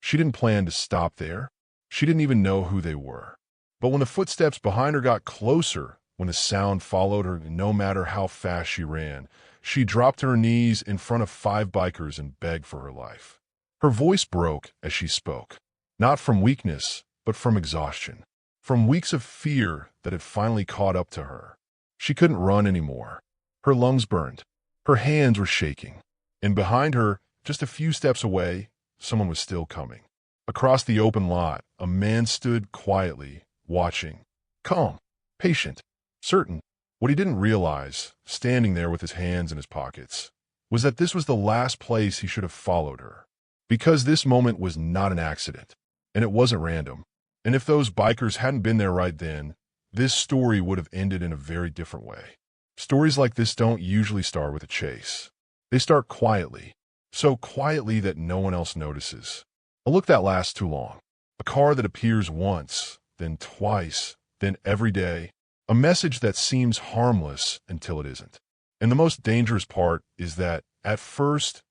She didn't plan to stop there. She didn't even know who they were. But when the footsteps behind her got closer, when the sound followed her, no matter how fast she ran, she dropped to her knees in front of 5 bikers and begged for her life. Her voice broke as she spoke, not from weakness, but from exhaustion, from weeks of fear that had finally caught up to her. She couldn't run anymore. Her lungs burned. Her hands were shaking. And behind her, just a few steps away, someone was still coming. Across the open lot, a man stood quietly, watching. Calm, patient, certain. What he didn't realize, standing there with his hands in his pockets, was that this was the last place he should have followed her. Because this moment was not an accident, and it wasn't random. And if those bikers hadn't been there right then, this story would have ended in a very different way. Stories like this don't usually start with a chase. They start quietly, so quietly that no one else notices. A look that lasts too long. A car that appears once, then twice, then every day. A message that seems harmless until it isn't. And the most dangerous part is that, at first,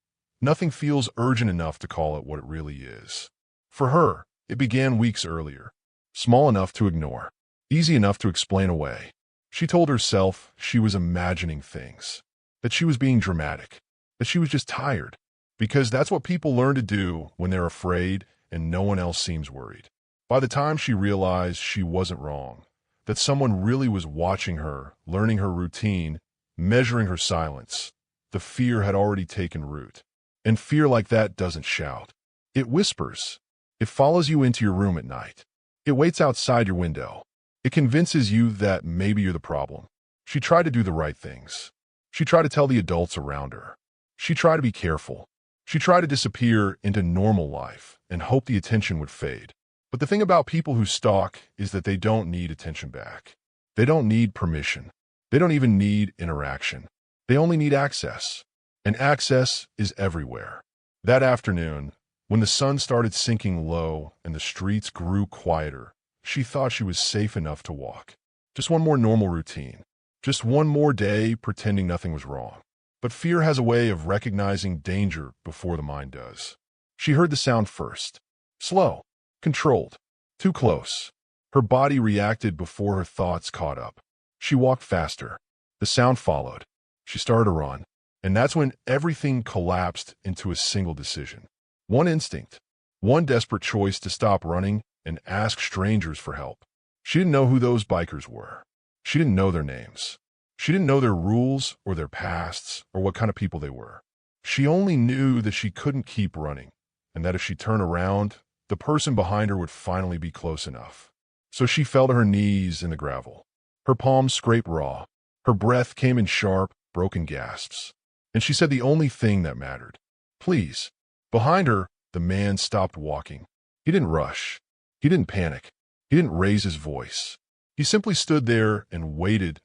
nothing feels urgent enough to call it what it really is. For her, it began weeks earlier. Small enough to ignore. Easy enough to explain away. She told herself she was imagining things. That she was being dramatic. That she was just tired. Because that's what people learn to do when they're afraid and no one else seems worried. By the time she realized she wasn't wrong, that someone really was watching her, learning her routine, measuring her silence, the fear had already taken root. And fear like that doesn't shout. It whispers. It follows you into your room at night. It waits outside your window. It convinces you that maybe you're the problem. She tried to do the right things. She tried to tell the adults around her. She tried to be careful. She tried to disappear into normal life and hope the attention would fade. But the thing about people who stalk is that they don't need attention back. They don't need permission. They don't even need interaction. They only need access. And access is everywhere. That afternoon, when the sun started sinking low and the streets grew quieter, she thought she was safe enough to walk. Just one more normal routine. Just one more day pretending nothing was wrong. But fear has a way of recognizing danger before the mind does. She heard the sound first. Slow. Controlled. Too close. Her body reacted before her thoughts caught up. She walked faster. The sound followed. She started to run. And that's when everything collapsed into a single decision. One instinct. One desperate choice to stop running and ask strangers for help. She didn't know who those bikers were. She didn't know their names. She didn't know their rules or their pasts or what kind of people they were. She only knew that she couldn't keep running, and that if she turned around, the person behind her would finally be close enough. So she fell to her knees in the gravel. Her palms scraped raw. Her breath came in sharp, broken gasps. And she said the only thing that mattered. Please. Behind her, the man stopped walking. He didn't rush. He didn't panic. He didn't raise his voice. He simply stood there and waited,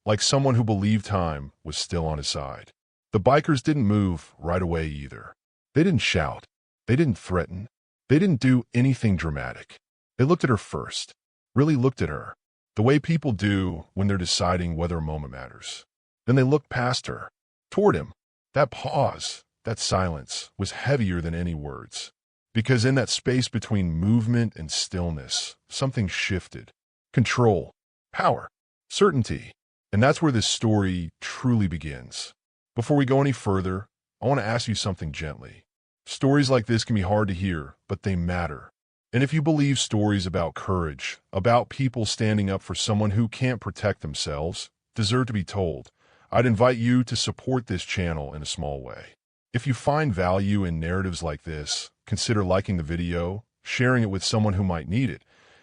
like someone who believed time was still on his side. The bikers didn't move right away either. They didn't shout. They didn't threaten. They didn't do anything dramatic. They looked at her first. Really looked at her. The way people do when they're deciding whether a moment matters. Then they looked past her. Toward him. That pause, that silence, was heavier than any words. Because in that space between movement and stillness, something shifted. Control. Power. Certainty. And that's where this story truly begins. Before we go any further, I want to ask you something gently. Stories like this can be hard to hear, but they matter. And if you believe stories about courage, about people standing up for someone who can't protect themselves, deserve to be told, I'd invite you to support this channel in a small way. If you find value in narratives like this, consider liking the video, sharing it with someone who might need it,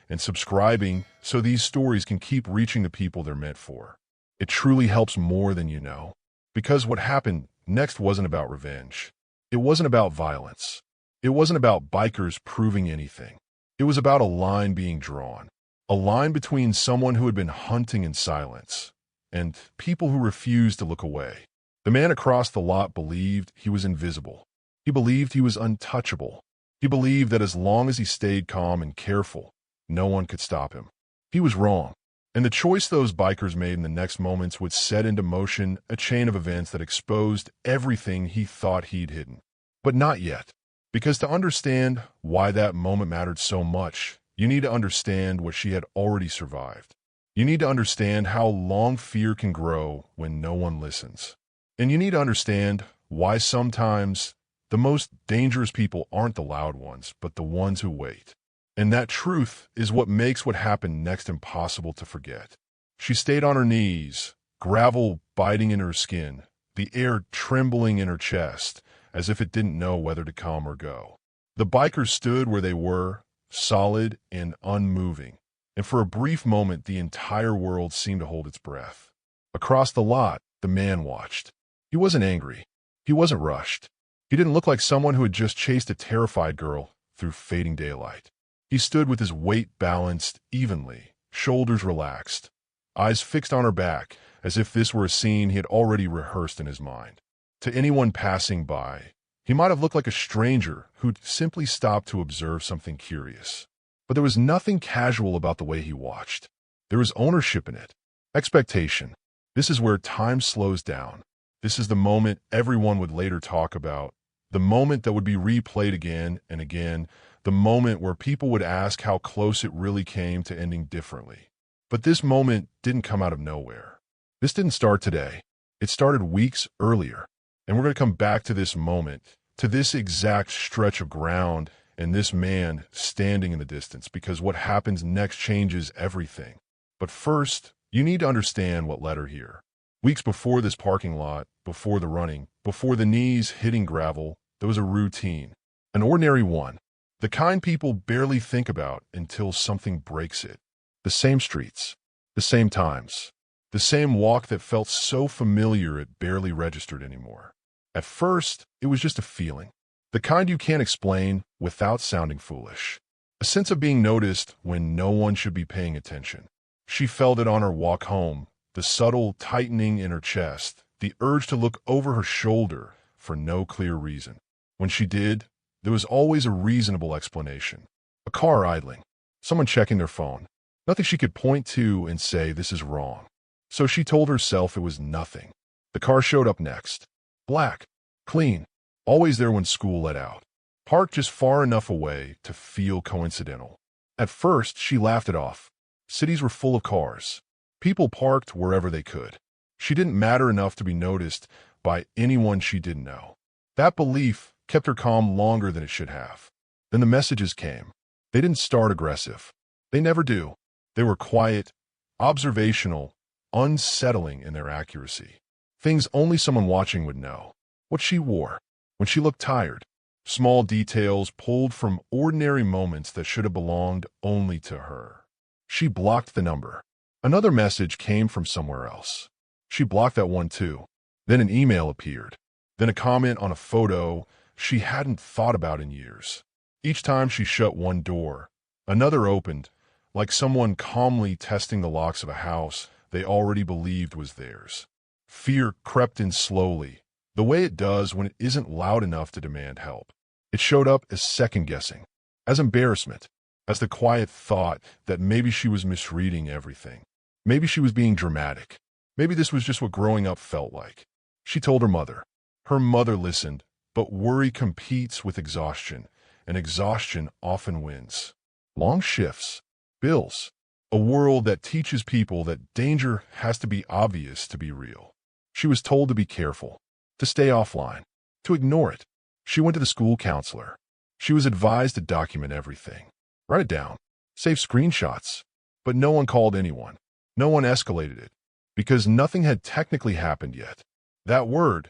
and subscribing so these stories can keep reaching the people they're meant for. It truly helps more than you know. Because what happened next wasn't about revenge. It wasn't about violence. It wasn't about bikers proving anything. It was about a line being drawn. A line between someone who had been hunting in silence and people who refused to look away. The man across the lot believed he was invisible. He believed he was untouchable. He believed that as long as he stayed calm and careful, no one could stop him. He was wrong. And the choice those bikers made in the next moments would set into motion a chain of events that exposed everything he thought he'd hidden. But not yet. Because to understand why that moment mattered so much, you need to understand what she had already survived. You need to understand how long fear can grow when no one listens. And you need to understand why sometimes the most dangerous people aren't the loud ones, but the ones who wait. And that truth is what makes what happened next impossible to forget. She stayed on her knees, gravel biting in her skin, the air trembling in her chest, as if it didn't know whether to come or go. The bikers stood where they were, solid and unmoving, and for a brief moment the entire world seemed to hold its breath. Across the lot, the man watched. He wasn't angry. He wasn't rushed. He didn't look like someone who had just chased a terrified girl through fading daylight. He stood with his weight balanced evenly, shoulders relaxed, eyes fixed on her back, as if this were a scene he had already rehearsed in his mind. To anyone passing by, he might have looked like a stranger who'd simply stopped to observe something curious. But there was nothing casual about the way he watched. There was ownership in it. Expectation. This is where time slows down. This is the moment everyone would later talk about, the moment that would be replayed again and again, the moment where people would ask how close it really came to ending differently. But this moment didn't come out of nowhere. This didn't start today. It started weeks earlier. And we're going to come back to this moment, to this exact stretch of ground and this man standing in the distance, because what happens next changes everything. But first, you need to understand what led her here. Weeks before this parking lot, before the running, before the knees hitting gravel, there was a routine. An ordinary one. The kind people barely think about until something breaks it. The same streets. The same times. The same walk that felt so familiar it barely registered anymore. At first, it was just a feeling. The kind you can't explain without sounding foolish. A sense of being noticed when no one should be paying attention. She felt it on her walk home, the subtle tightening in her chest, the urge to look over her shoulder for no clear reason. When she did, there was always a reasonable explanation. A car idling, someone checking their phone. Nothing she could point to and say, this is wrong. So she told herself it was nothing. The car showed up next. Black, clean, always there when school let out. Parked just far enough away to feel coincidental. At first, she laughed it off. Cities were full of cars. People parked wherever they could. She didn't matter enough to be noticed by anyone she didn't know. That belief kept her calm longer than it should have. Then the messages came. They didn't start aggressive. They never do. They were quiet, observational, unsettling in their accuracy. Things only someone watching would know. What she wore, when she looked tired. Small details pulled from ordinary moments that should have belonged only to her. She blocked the number. Another message came from somewhere else. She blocked that one too. Then an email appeared. Then a comment on a photo she hadn't thought about in years. Each time she shut one door, another opened, like someone calmly testing the locks of a house they already believed was theirs. Fear crept in slowly, the way it does when it isn't loud enough to demand help. It showed up as second-guessing, as embarrassment, as the quiet thought that maybe she was misreading everything. Maybe she was being dramatic. Maybe this was just what growing up felt like. She told her mother. Her mother listened, but worry competes with exhaustion, and exhaustion often wins. Long shifts, bills, a world that teaches people that danger has to be obvious to be real. She was told to be careful, to stay offline, to ignore it. She went to the school counselor. She was advised to document everything. Write it down. Save screenshots. But no one called anyone. No one escalated it. Because nothing had technically happened yet. That word,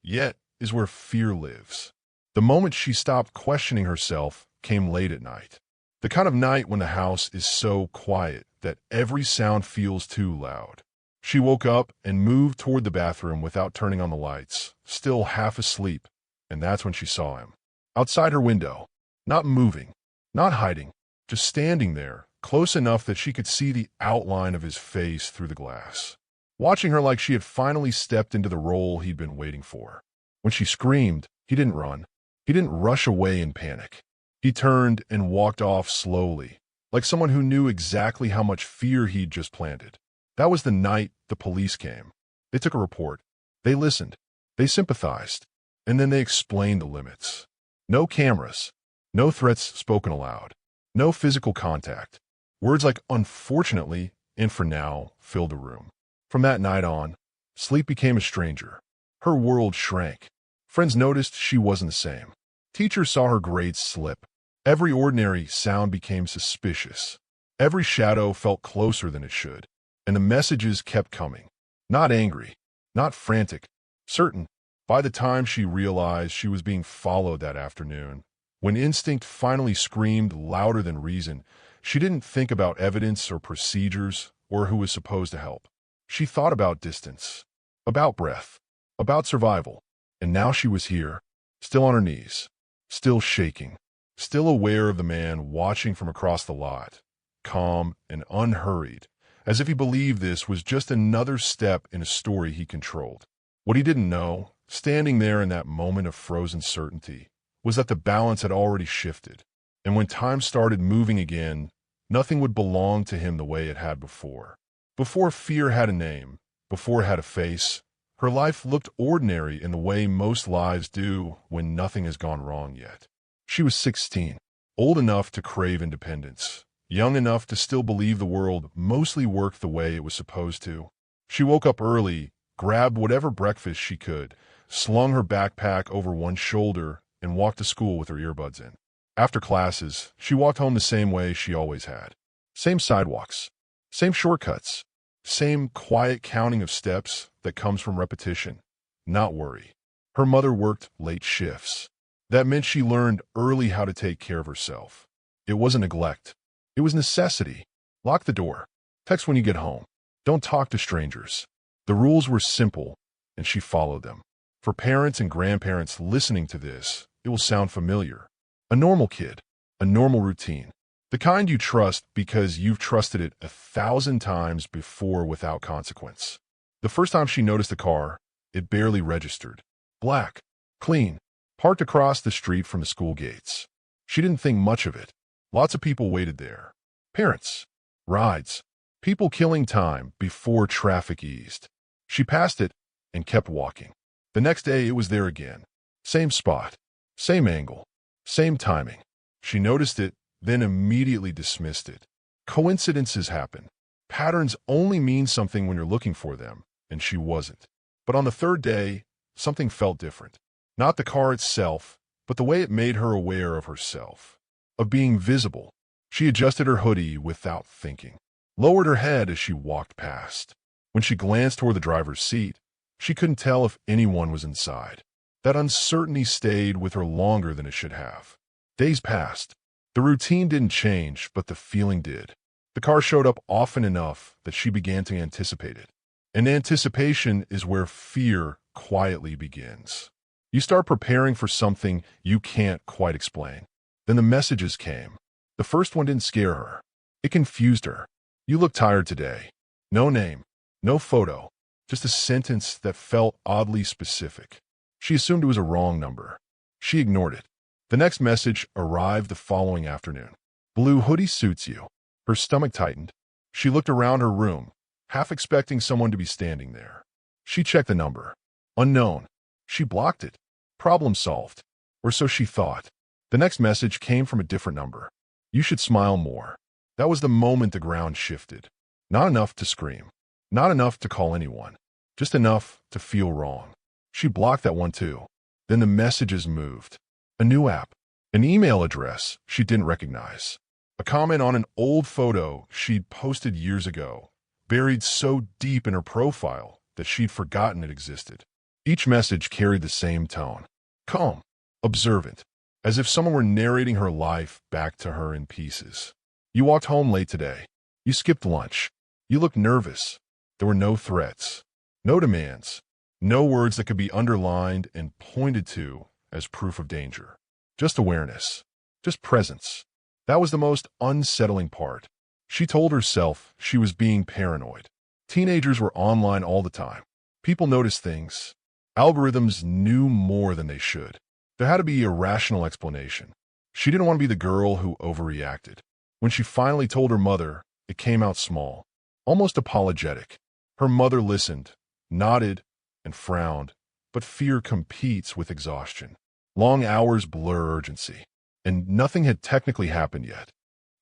yet, is where fear lives. The moment she stopped questioning herself came late at night. The kind of night when the house is so quiet that every sound feels too loud. She woke up and moved toward the bathroom without turning on the lights, still half asleep, and that's when she saw him. Outside her window, not moving, not hiding, just standing there, close enough that she could see the outline of his face through the glass. Watching her like she had finally stepped into the role he'd been waiting for. When she screamed, he didn't run. He didn't rush away in panic. He turned and walked off slowly, like someone who knew exactly how much fear he'd just planted. That was the night the police came. They took a report. They listened. They sympathized. And then they explained the limits. No cameras. No threats spoken aloud. No physical contact. Words like "unfortunately" and "for now" filled the room. From that night on, sleep became a stranger. Her world shrank. Friends noticed she wasn't the same. Teachers saw her grades slip. Every ordinary sound became suspicious. Every shadow felt closer than it should. And the messages kept coming. Not angry. Not frantic. Certain. By the time she realized she was being followed that afternoon, when instinct finally screamed louder than reason, she didn't think about evidence or procedures or who was supposed to help. She thought about distance, about breath, about survival. And now she was here, still on her knees, still shaking, still aware of the man watching from across the lot, calm and unhurried, as if he believed this was just another step in a story he controlled. What he didn't know, standing there in that moment of frozen certainty, was that the balance had already shifted, and when time started moving again, nothing would belong to him the way it had before. Before fear had a name, before it had a face, her life looked ordinary in the way most lives do when nothing has gone wrong yet. She was 16, old enough to crave independence, young enough to still believe the world mostly worked the way it was supposed to. She woke up early, grabbed whatever breakfast she could, slung her backpack over one shoulder, and walked to school with her earbuds in. After classes, she walked home the same way she always had. Same sidewalks, same shortcuts, same quiet counting of steps that comes from repetition, not worry. Her mother worked late shifts. That meant she learned early how to take care of herself. It wasn't neglect. It was necessity. Lock the door. Text when you get home. Don't talk to strangers. The rules were simple, and she followed them. For parents and grandparents listening to this, it will sound familiar. A normal kid, a normal routine. The kind you trust because you've trusted it 1,000 times before without consequence. The first time she noticed the car, it barely registered. Black, clean, parked across the street from the school gates. She didn't think much of it. Lots of people waited there. Parents, rides, people killing time before traffic eased. She passed it and kept walking. The next day it was there again. Same spot, same angle, same timing. She noticed it, then immediately dismissed it. Coincidences happen. Patterns only mean something when you're looking for them, and she wasn't. But on the third day, something felt different. Not the car itself, but the way it made her aware of herself, of being visible. She adjusted her hoodie without thinking, lowered her head as she walked past. When she glanced toward the driver's seat, she couldn't tell if anyone was inside. That uncertainty stayed with her longer than it should have. Days passed. The routine didn't change, but the feeling did. The car showed up often enough that she began to anticipate it. And anticipation is where fear quietly begins. You start preparing for something you can't quite explain. Then the messages came. The first one didn't scare her. It confused her. You look tired today. No name, no photo, just a sentence that felt oddly specific. She assumed it was a wrong number. She ignored it. The next message arrived the following afternoon. Blue hoodie suits you. Her stomach tightened. She looked around her room, half expecting someone to be standing there. She checked the number. Unknown. She blocked it. Problem solved. Or so she thought. The next message came from a different number. You should smile more. That was the moment the ground shifted. Not enough to scream. Not enough to call anyone. Just enough to feel wrong. She blocked that one too. Then the messages moved. A new app. An email address she didn't recognize. A comment on an old photo she'd posted years ago, buried so deep in her profile that she'd forgotten it existed. Each message carried the same tone. Calm. Observant. As if someone were narrating her life back to her in pieces. You walked home late today. You skipped lunch. You looked nervous. There were no threats. No demands. No words that could be underlined and pointed to as proof of danger. Just awareness. Just presence. That was the most unsettling part. She told herself she was being paranoid. Teenagers were online all the time. People noticed things. Algorithms knew more than they should. There had to be a rational explanation. She didn't want to be the girl who overreacted. When she finally told her mother, it came out small, almost apologetic. Her mother listened, nodded, and frowned, but fear competes with exhaustion. Long hours blur urgency, and nothing had technically happened yet.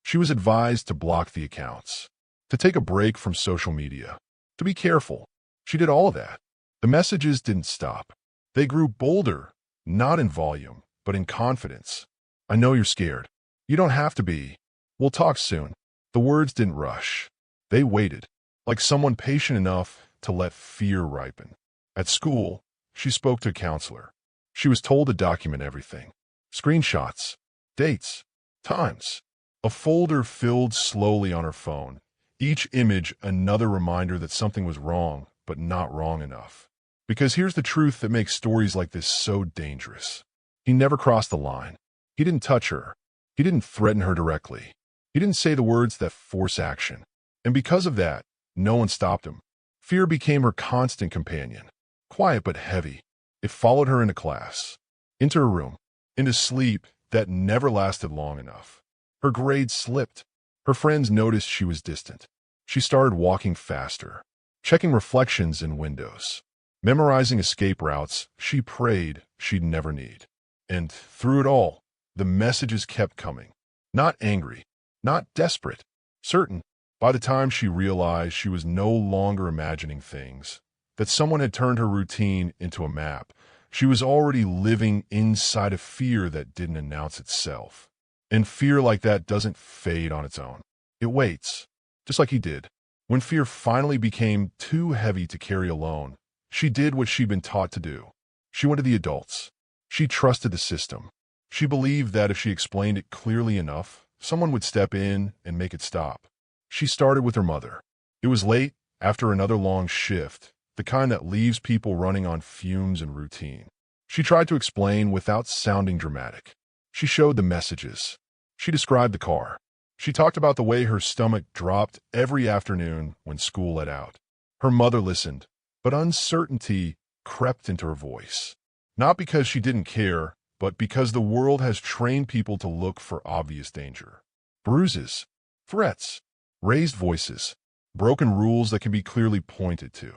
She was advised to block the accounts, to take a break from social media, to be careful. She did all of that. The messages didn't stop. They grew bolder, not in volume, but in confidence. I know you're scared. You don't have to be. We'll talk soon. The words didn't rush. They waited, like someone patient enough to let fear ripen. At school, she spoke to a counselor. She was told to document everything. Screenshots, dates, times. A folder filled slowly on her phone. Each image another reminder that something was wrong, but not wrong enough. Because here's the truth that makes stories like this so dangerous. He never crossed the line. He didn't touch her. He didn't threaten her directly. He didn't say the words that force action. And because of that, no one stopped him. Fear became her constant companion. Quiet but heavy. It followed her into class, into her room, into sleep that never lasted long enough. Her grades slipped. Her friends noticed she was distant. She started walking faster, checking reflections in windows, memorizing escape routes she prayed she'd never need. And through it all, the messages kept coming. Not angry, not desperate, certain. By the time she realized she was no longer imagining things, that someone had turned her routine into a map, she was already living inside a fear that didn't announce itself. And fear like that doesn't fade on its own. It waits, just like he did. When fear finally became too heavy to carry alone, she did what she'd been taught to do. She went to the adults. She trusted the system. She believed that if she explained it clearly enough, someone would step in and make it stop. She started with her mother. It was late, after another long shift, the kind that leaves people running on fumes and routine. She tried to explain without sounding dramatic. She showed the messages. She described the car. She talked about the way her stomach dropped every afternoon when school let out. Her mother listened, but uncertainty crept into her voice. Not because she didn't care, but because the world has trained people to look for obvious danger. Bruises, threats, raised voices, broken rules that can be clearly pointed to.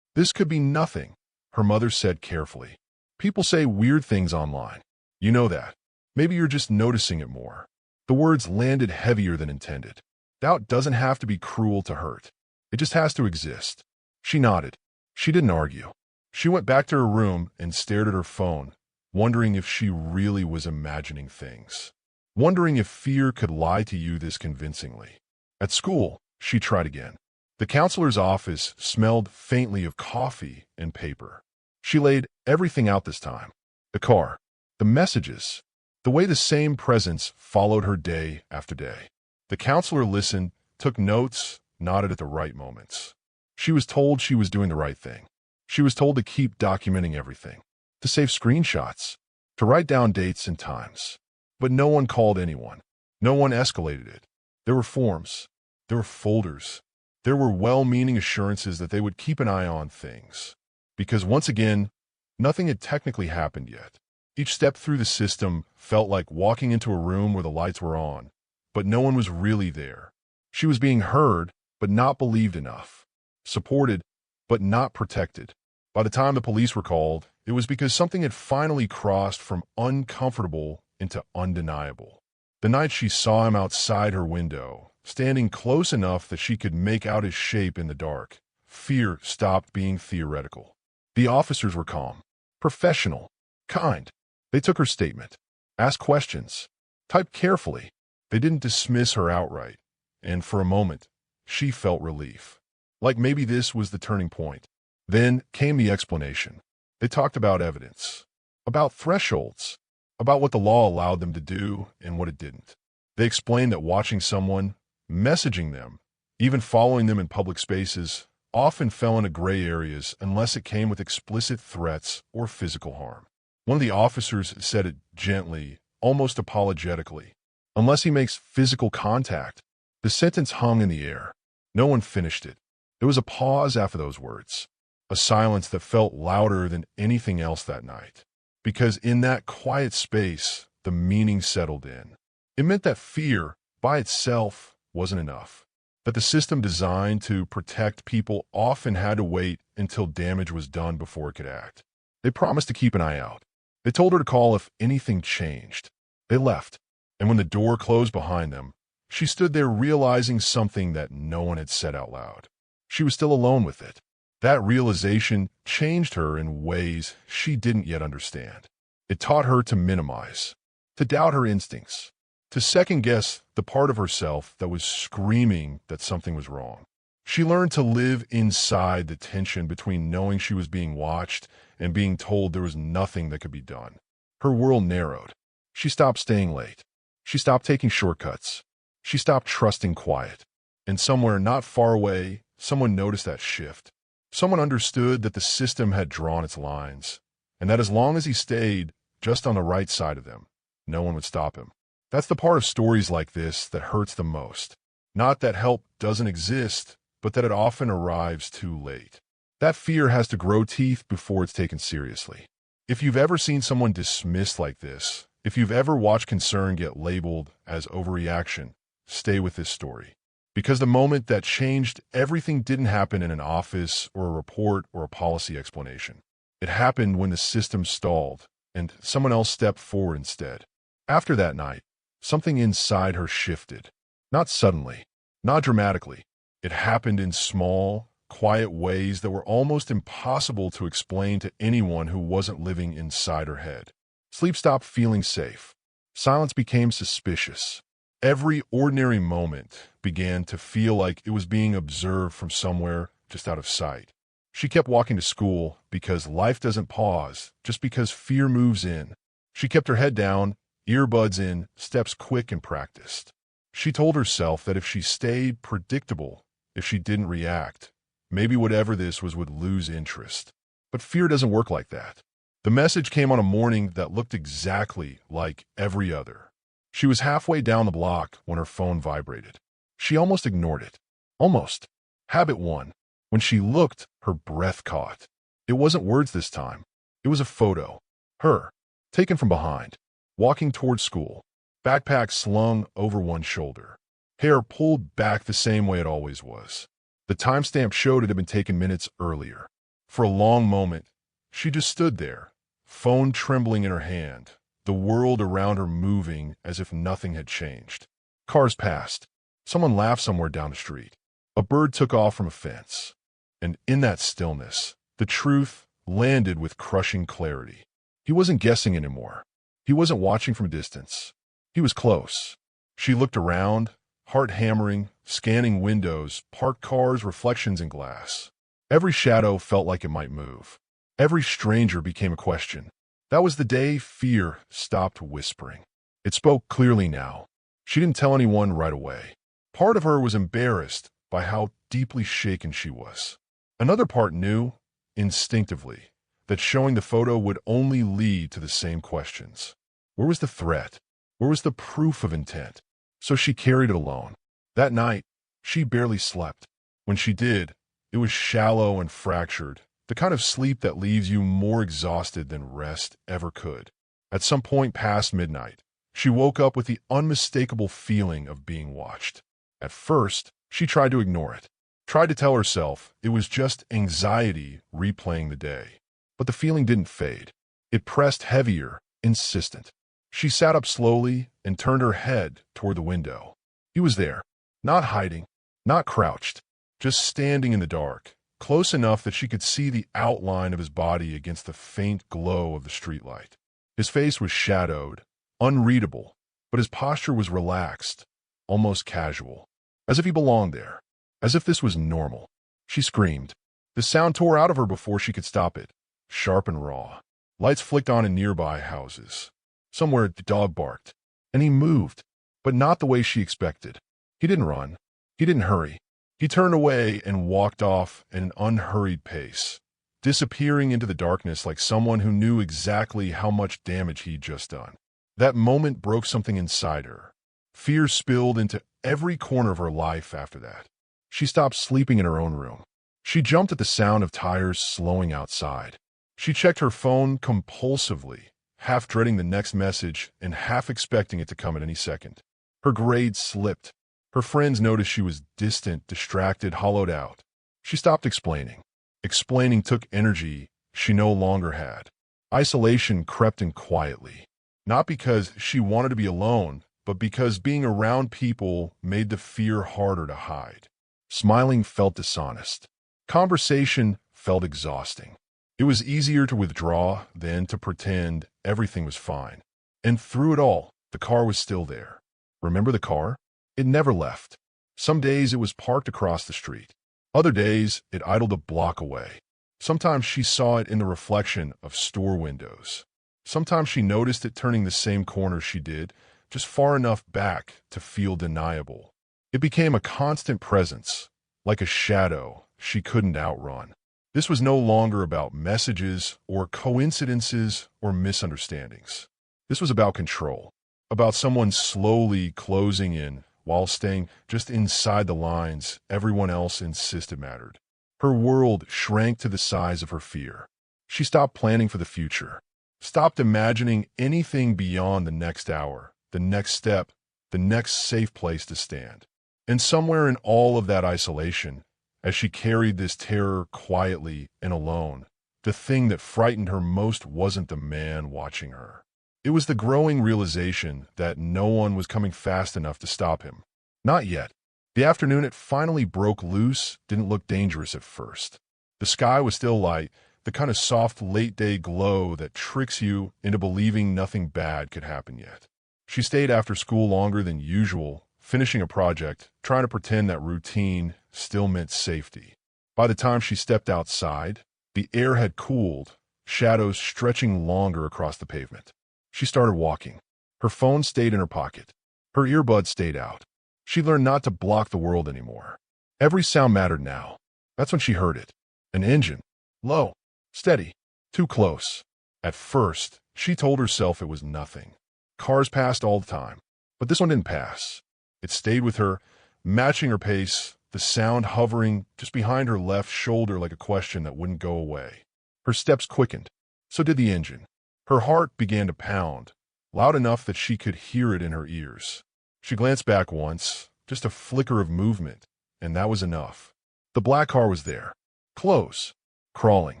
This could be nothing, her mother said carefully. People say weird things online. You know that. Maybe you're just noticing it more. The words landed heavier than intended. Doubt doesn't have to be cruel to hurt. It just has to exist. She nodded. She didn't argue. She went back to her room and stared at her phone, wondering if she really was imagining things. Wondering if fear could lie to you this convincingly. At school, she tried again. The counselor's office smelled faintly of coffee and paper. She laid everything out this time. The car, the messages, the way the same presence followed her day after day. The counselor listened, took notes, nodded at the right moments. She was told she was doing the right thing. She was told to keep documenting everything, to save screenshots, to write down dates and times. But no one called anyone. No one escalated it. There were forms. There were folders. There were well-meaning assurances that they would keep an eye on things. Because once again, nothing had technically happened yet. Each step through the system felt like walking into a room where the lights were on, but no one was really there. She was being heard, but not believed enough. Supported, but not protected. By the time the police were called, it was because something had finally crossed from uncomfortable into undeniable. The night she saw him outside her window, standing close enough that she could make out his shape in the dark, fear stopped being theoretical. The officers were calm, professional, kind. They took her statement, asked questions, typed carefully. They didn't dismiss her outright, and for a moment, she felt relief. Like maybe this was the turning point. Then came the explanation. They talked about evidence, about thresholds, about what the law allowed them to do and what it didn't. They explained that watching someone, messaging them, even following them in public spaces, often fell into gray areas unless it came with explicit threats or physical harm. One of the officers said it gently, almost apologetically. Unless he makes physical contact. The sentence hung in the air. No one finished it. There was a pause after those words, a silence that felt louder than anything else that night. Because in that quiet space, the meaning settled in. It meant that fear, by itself, wasn't enough. That the system designed to protect people often had to wait until damage was done before it could act. They promised to keep an eye out. They told her to call if anything changed. They left, and when the door closed behind them, she stood there realizing something that no one had said out loud. She was still alone with it. That realization changed her in ways she didn't yet understand. It taught her to minimize, to doubt her instincts, to second-guess the part of herself that was screaming that something was wrong. She learned to live inside the tension between knowing she was being watched and being told there was nothing that could be done. Her world narrowed. She stopped staying late. She stopped taking shortcuts. She stopped trusting quiet. And somewhere not far away, someone noticed that shift. Someone understood that the system had drawn its lines, and that as long as he stayed just on the right side of them, no one would stop him. That's the part of stories like this that hurts the most. Not that help doesn't exist, but that it often arrives too late. That fear has to grow teeth before it's taken seriously. If you've ever seen someone dismissed like this, if you've ever watched concern get labeled as overreaction, stay with this story. Because the moment that changed everything didn't happen in an office or a report or a policy explanation. It happened when the system stalled and someone else stepped forward instead. After that night, something inside her shifted. Not suddenly, not dramatically. It happened in small, quiet ways that were almost impossible to explain to anyone who wasn't living inside her head. Sleep stopped feeling safe. Silence became suspicious. Every ordinary moment began to feel like it was being observed from somewhere just out of sight. She kept walking to school because life doesn't pause just because fear moves in. She kept her head down, earbuds in, steps quick and practiced. She told herself that if she stayed predictable, if she didn't react, maybe whatever this was would lose interest. But fear doesn't work like that. The message came on a morning that looked exactly like every other. She was halfway down the block when her phone vibrated. She almost ignored it. Almost. Habit 1. When she looked, her breath caught. It wasn't words this time. It was a photo. Her. Taken from behind. Walking towards school. Backpack slung over one shoulder. Hair pulled back the same way it always was. The timestamp showed it had been taken minutes earlier. For a long moment, she just stood there, phone trembling in her hand, the world around her moving as if nothing had changed. Cars passed. Someone laughed somewhere down the street. A bird took off from a fence. And in that stillness, the truth landed with crushing clarity. He wasn't guessing anymore. He wasn't watching from a distance. He was close. She looked around, heart hammering, scanning windows, parked cars, reflections in glass. Every shadow felt like it might move. Every stranger became a question. That was the day fear stopped whispering. It spoke clearly now. She didn't tell anyone right away. Part of her was embarrassed by how deeply shaken she was. Another part knew, instinctively, that showing the photo would only lead to the same questions. Where was the threat? Where was the proof of intent? So she carried it alone. That night, she barely slept. When she did, it was shallow and fractured, the kind of sleep that leaves you more exhausted than rest ever could. At some point past midnight, she woke up with the unmistakable feeling of being watched. At first, she tried to ignore it, tried to tell herself it was just anxiety replaying the day. But the feeling didn't fade. It pressed heavier, insistent. She sat up slowly and turned her head toward the window. He was there, not hiding, not crouched, just standing in the dark, close enough that she could see the outline of his body against the faint glow of the streetlight. His face was shadowed, unreadable, but his posture was relaxed, almost casual, as if he belonged there, as if this was normal. She screamed. The sound tore out of her before she could stop it, sharp and raw. Lights flicked on in nearby houses. Somewhere the dog barked, and he moved, but not the way she expected. He didn't run. He didn't hurry. He turned away and walked off at an unhurried pace, disappearing into the darkness like someone who knew exactly how much damage he'd just done. That moment broke something inside her. Fear spilled into every corner of her life after that. She stopped sleeping in her own room. She jumped at the sound of tires slowing outside. She checked her phone compulsively, half dreading the next message and half expecting it to come at any second. Her grades slipped. Her friends noticed she was distant, distracted, hollowed out. She stopped explaining. Explaining took energy she no longer had. Isolation crept in quietly, not because she wanted to be alone, but because being around people made the fear harder to hide. Smiling felt dishonest. Conversation felt exhausting. It was easier to withdraw than to pretend everything was fine. And through it all, the car was still there. Remember the car? It never left. Some days it was parked across the street. Other days it idled a block away. Sometimes she saw it in the reflection of store windows. Sometimes she noticed it turning the same corner she did, just far enough back to feel deniable. It became a constant presence, like a shadow she couldn't outrun. This was no longer about messages or coincidences or misunderstandings. This was about control, about someone slowly closing in while staying just inside the lines everyone else insisted mattered. Her world shrank to the size of her fear. She stopped planning for the future, stopped imagining anything beyond the next hour, the next step, the next safe place to stand. And somewhere in all of that isolation, as she carried this terror quietly and alone, the thing that frightened her most wasn't the man watching her. It was the growing realization that no one was coming fast enough to stop him. Not yet. The afternoon it finally broke loose didn't look dangerous at first. The sky was still light, the kind of soft late-day glow that tricks you into believing nothing bad could happen yet. She stayed after school longer than usual, finishing a project, trying to pretend that routine still meant safety. By the time she stepped outside, the air had cooled, shadows stretching longer across the pavement. She started walking. Her phone stayed in her pocket. Her earbuds stayed out. She learned not to block the world anymore. Every sound mattered now. That's when she heard it. An engine. Low. Steady. Too close. At first, she told herself it was nothing. Cars passed all the time. But this one didn't pass. It stayed with her, matching her pace, the sound hovering just behind her left shoulder like a question that wouldn't go away. Her steps quickened. So did the engine. Her heart began to pound, loud enough that she could hear it in her ears. She glanced back once, just a flicker of movement, and that was enough. The black car was there, close, crawling,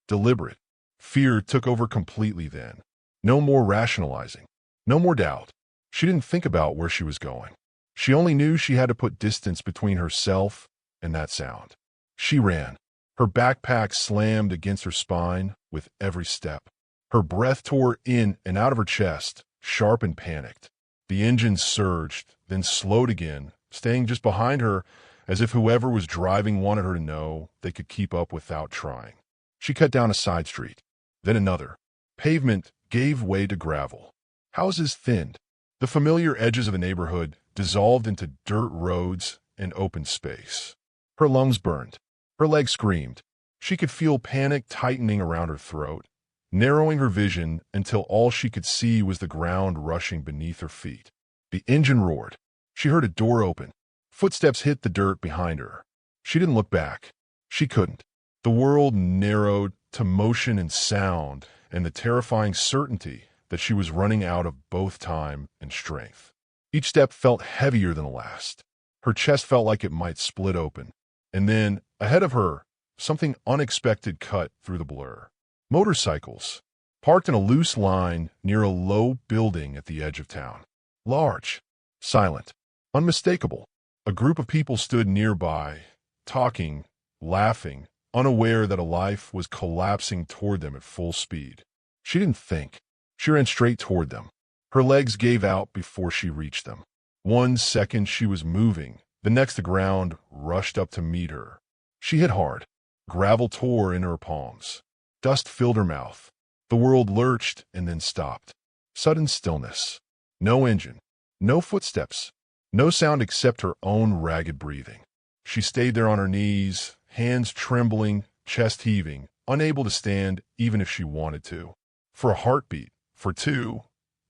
deliberate. Fear took over completely then. No more rationalizing, no more doubt. She didn't think about where she was going. She only knew she had to put distance between herself and that sound. She ran. Her backpack slammed against her spine with every step. Her breath tore in and out of her chest, sharp and panicked. The engine surged, then slowed again, staying just behind her as if whoever was driving wanted her to know they could keep up without trying. She cut down a side street, then another. Pavement gave way to gravel. Houses thinned. The familiar edges of the neighborhood dissolved into dirt roads and open space. Her lungs burned. Her legs screamed. She could feel panic tightening around her throat, narrowing her vision until all she could see was the ground rushing beneath her feet. The engine roared. She heard a door open. Footsteps hit the dirt behind her. She didn't look back. She couldn't. The world narrowed to motion and sound and the terrifying certainty that she was running out of both time and strength. Each step felt heavier than the last. Her chest felt like it might split open. And then, ahead of her, something unexpected cut through the blur. Motorcycles, parked in a loose line near a low building at the edge of town. Large, silent, unmistakable. A group of people stood nearby, talking, laughing, unaware that a life was collapsing toward them at full speed. She didn't think. She ran straight toward them. Her legs gave out before she reached them. 1 second she was moving, the next the ground rushed up to meet her. She hit hard. Gravel tore in her palms. Dust filled her mouth. The world lurched and then stopped. Sudden stillness. No engine. No footsteps. No sound except her own ragged breathing. She stayed there on her knees, hands trembling, chest heaving, unable to stand even if she wanted to. For a heartbeat, for two,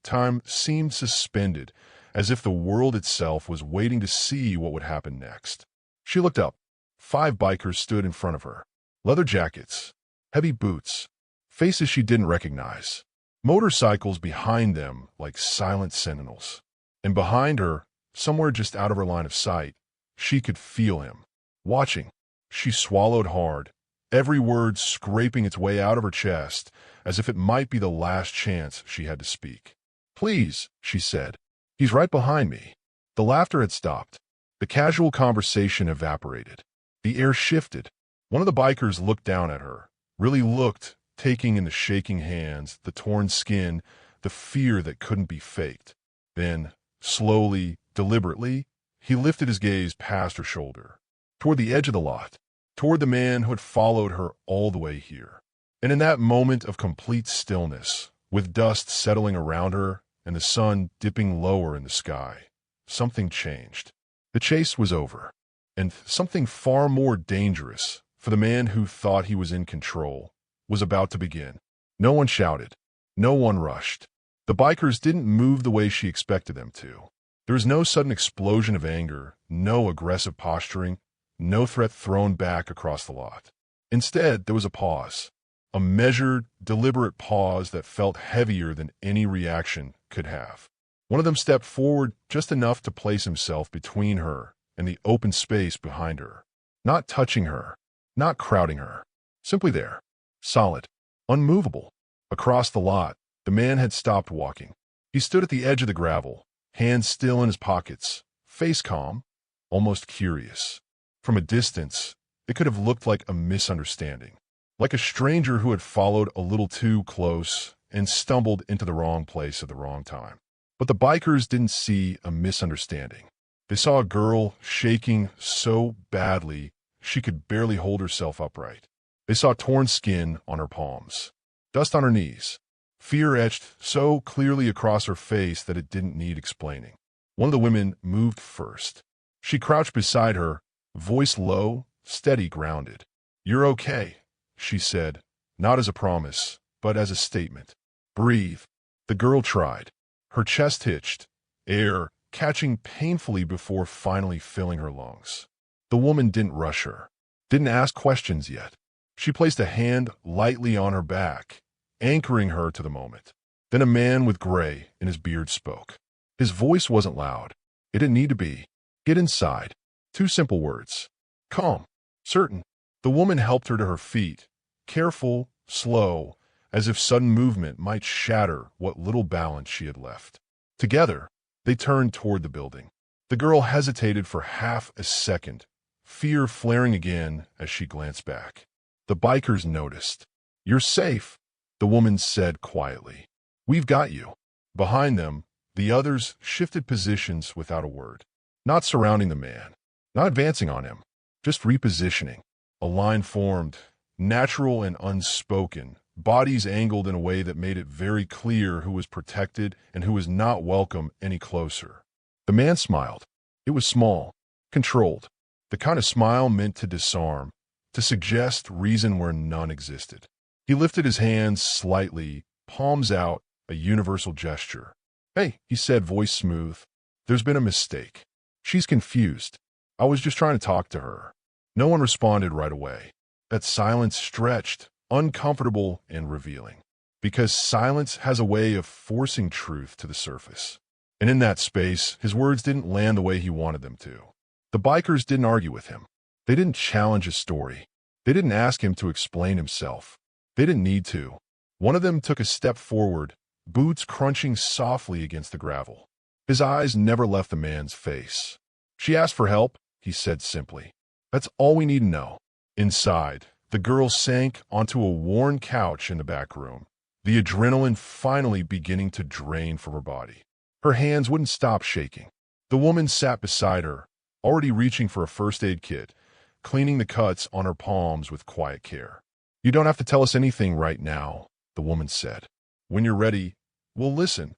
time seemed suspended, as if the world itself was waiting to see what would happen next. She looked up. 5 bikers stood in front of her. Leather jackets, heavy boots, faces she didn't recognize. Motorcycles behind them like silent sentinels. And behind her, somewhere just out of her line of sight, she could feel him. Watching. She swallowed hard, every word scraping its way out of her chest, as if it might be the last chance she had to speak. "Please," she said. "He's right behind me." The laughter had stopped. The casual conversation evaporated. The air shifted. One of the bikers looked down at her, really looked, taking in the shaking hands, the torn skin, the fear that couldn't be faked. Then, slowly, deliberately, he lifted his gaze past her shoulder, toward the edge of the lot, toward the man who had followed her all the way here. And in that moment of complete stillness, with dust settling around her and the sun dipping lower in the sky, something changed. The chase was over, and something far more dangerous, for the man who thought he was in control, was about to begin. No one shouted. No one rushed. The bikers didn't move the way she expected them to. There was no sudden explosion of anger, no aggressive posturing, no threat thrown back across the lot. Instead, there was a pause. A measured, deliberate pause that felt heavier than any reaction could have. One of them stepped forward just enough to place himself between her and the open space behind her. Not touching her, not crowding her. Simply there. Solid. Unmovable. Across the lot, the man had stopped walking. He stood at the edge of the gravel, hands still in his pockets, face calm, almost curious. From a distance, it could have looked like a misunderstanding. Like a stranger who had followed a little too close and stumbled into the wrong place at the wrong time. But the bikers didn't see a misunderstanding. They saw a girl shaking so badly she could barely hold herself upright. They saw torn skin on her palms, dust on her knees, fear etched so clearly across her face that it didn't need explaining. One of the women moved first. She crouched beside her, voice low, steady, grounded. "You're okay," she said, not as a promise, but as a statement. "Breathe." The girl tried. Her chest hitched, air catching painfully before finally filling her lungs. The woman didn't rush her, didn't ask questions yet. She placed a hand lightly on her back, anchoring her to the moment. Then a man with gray in his beard spoke. His voice wasn't loud. It didn't need to be. "Get inside." 2 simple words. Calm. Certain. The woman helped her to her feet, careful, slow, as if sudden movement might shatter what little balance she had left. Together, they turned toward the building. The girl hesitated for half a second, fear flaring again as she glanced back. The bikers noticed. "You're safe," the woman said quietly. "We've got you." Behind them, the others shifted positions without a word. Not surrounding the man, not advancing on him, just repositioning. A line formed, natural and unspoken, bodies angled in a way that made it very clear who was protected and who was not welcome any closer. The man smiled. It was small, controlled, the kind of smile meant to disarm, to suggest reason where none existed. He lifted his hands slightly, palms out, a universal gesture. "Hey," he said, voice smooth. "There's been a mistake. She's confused. I was just trying to talk to her." No one responded right away. That silence stretched, uncomfortable and revealing. Because silence has a way of forcing truth to the surface. And in that space, his words didn't land the way he wanted them to. The bikers didn't argue with him. They didn't challenge his story. They didn't ask him to explain himself. They didn't need to. One of them took a step forward, boots crunching softly against the gravel. His eyes never left the man's face. "She asked for help," he said simply. "That's all we need to know." Inside, the girl sank onto a worn couch in the back room, the adrenaline finally beginning to drain from her body. Her hands wouldn't stop shaking. The woman sat beside her, already reaching for a first aid kit, cleaning the cuts on her palms with quiet care. "You don't have to tell us anything right now," the woman said. "When you're ready, we'll listen."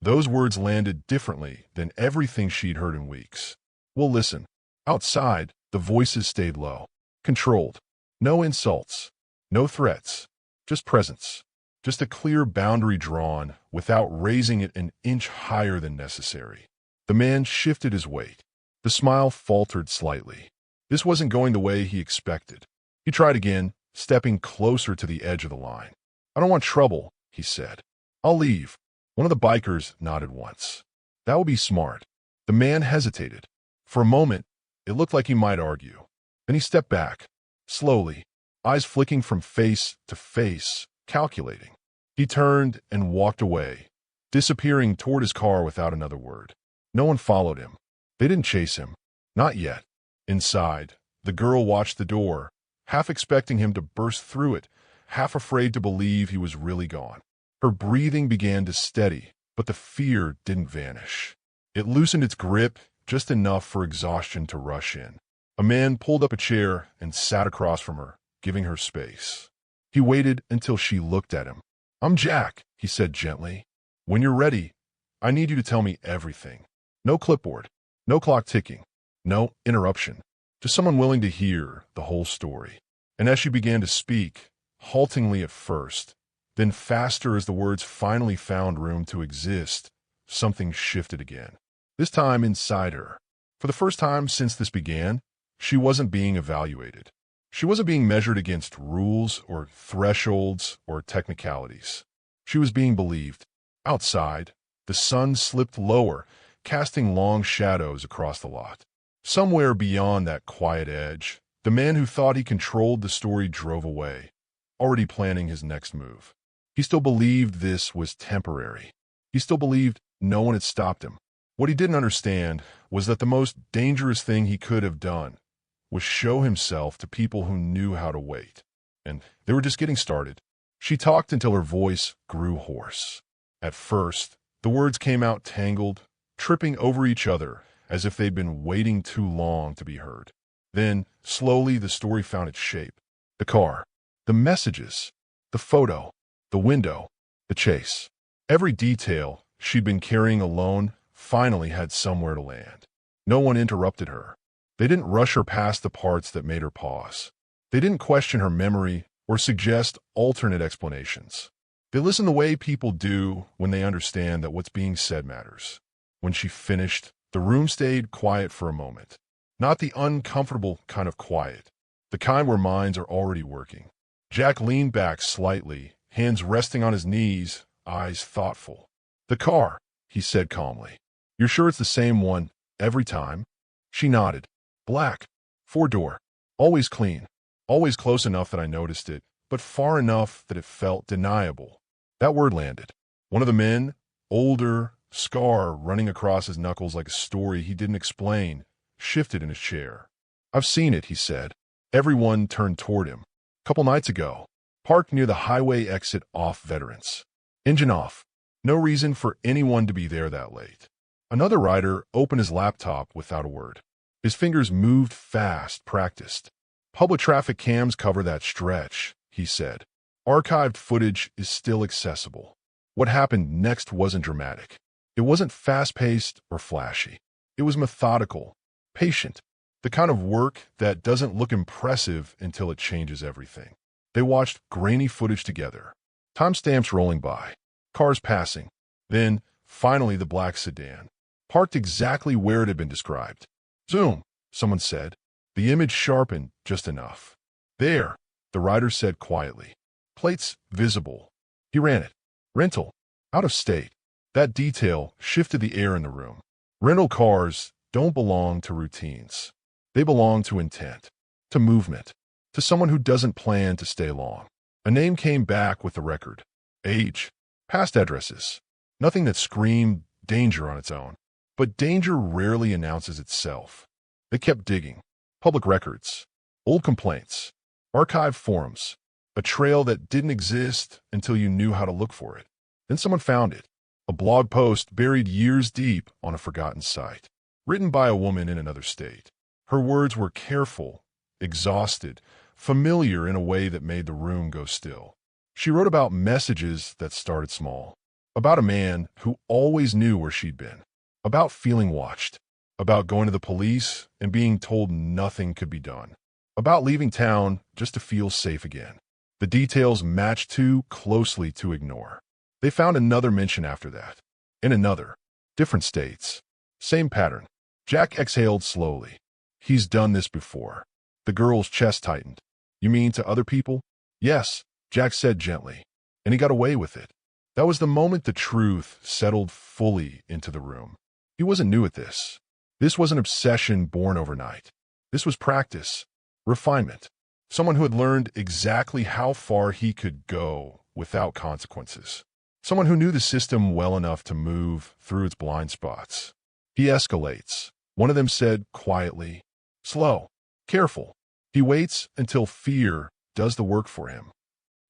Those words landed differently than everything she'd heard in weeks. "We'll listen." Outside, the voices stayed low, controlled. No insults, no threats, just presence. Just a clear boundary drawn without raising it an inch higher than necessary. The man shifted his weight. The smile faltered slightly. This wasn't going the way he expected. He tried again, stepping closer to the edge of the line. "I don't want trouble," he said. "I'll leave." One of the bikers nodded once. "That would be smart." The man hesitated. For a moment, it looked like he might argue. Then he stepped back, slowly, eyes flicking from face to face, calculating. He turned and walked away, disappearing toward his car without another word. No one followed him. They didn't chase him. Not yet. Inside, the girl watched the door, half expecting him to burst through it, half afraid to believe he was really gone. Her breathing began to steady, but the fear didn't vanish. It loosened its grip just enough for exhaustion to rush in. A man pulled up a chair and sat across from her, giving her space. He waited until she looked at him. "I'm Jack," he said gently. "When you're ready, I need you to tell me everything. No clipboard, no clock ticking, no interruption. Just someone willing to hear the whole story." And as she began to speak, haltingly at first, then faster as the words finally found room to exist, something shifted again. This time inside her. For the first time since this began, she wasn't being evaluated. She wasn't being measured against rules or thresholds or technicalities. She was being believed. Outside, the sun slipped lower, casting long shadows across the lot. Somewhere beyond that quiet edge, the man who thought he controlled the story drove away, already planning his next move. He still believed this was temporary. He still believed no one had stopped him. What he didn't understand was that the most dangerous thing he could have done was show himself to people who knew how to wait. And they were just getting started. She talked until her voice grew hoarse. At first, the words came out tangled, tripping over each other as if they'd been waiting too long to be heard. Then, slowly, the story found its shape. The car, the messages, the photo, the window, the chase. Every detail she'd been carrying alone finally had somewhere to land. No one interrupted her. They didn't rush her past the parts that made her pause. They didn't question her memory or suggest alternate explanations. They listened the way people do when they understand that what's being said matters. When she finished, the room stayed quiet for a moment. Not the uncomfortable kind of quiet, the kind where minds are already working. Jack leaned back slightly, hands resting on his knees, eyes thoughtful. "The car," he said calmly. "You're sure it's the same one every time?" She nodded. "Black. 4-door. Always clean. Always close enough that I noticed it, but far enough that it felt deniable." That word landed. One of the men, older, scar running across his knuckles like a story he didn't explain, shifted in his chair. "I've seen it," he said. Everyone turned toward him. "Couple nights ago. Parked near the highway exit off Veterans. Engine off. No reason for anyone to be there that late." Another rider opened his laptop without a word. His fingers moved fast, practiced. "Public traffic cams cover that stretch," he said. "Archived footage is still accessible." What happened next wasn't dramatic. It wasn't fast-paced or flashy. It was methodical, patient, the kind of work that doesn't look impressive until it changes everything. They watched grainy footage together, timestamps rolling by, cars passing. Then, finally, the black sedan, parked exactly where it had been described. "Zoom," someone said. The image sharpened just enough. "There," the rider said quietly. "Plates visible." He ran it. "Rental. Out of state." That detail shifted the air in the room. Rental cars don't belong to routines. They belong to intent, to movement, to someone who doesn't plan to stay long. A name came back with the record. Age. Past addresses. Nothing that screamed danger on its own. But danger rarely announces itself. They kept digging. Public records. Old complaints. Archive forums. A trail that didn't exist until you knew how to look for it. Then someone found it. A blog post buried years deep on a forgotten site. Written by a woman in another state. Her words were careful, exhausted, familiar in a way that made the room go still. She wrote about messages that started small. About a man who always knew where she'd been. About feeling watched. About going to the police and being told nothing could be done. About leaving town just to feel safe again. The details matched too closely to ignore. They found another mention after that. In another. Different states. Same pattern. Jack exhaled slowly. He's done this before. The girl's chest tightened. "You mean to other people?" "Yes," Jack said gently. "And he got away with it." That was the moment the truth settled fully into the room. He wasn't new at this. This was an obsession born overnight. This was practice, refinement, Someone who had learned exactly how far he could go without consequences. Someone who knew the system well enough to move through its blind spots. He escalates. One of them said quietly, "Slow, careful." He waits until fear does the work for him.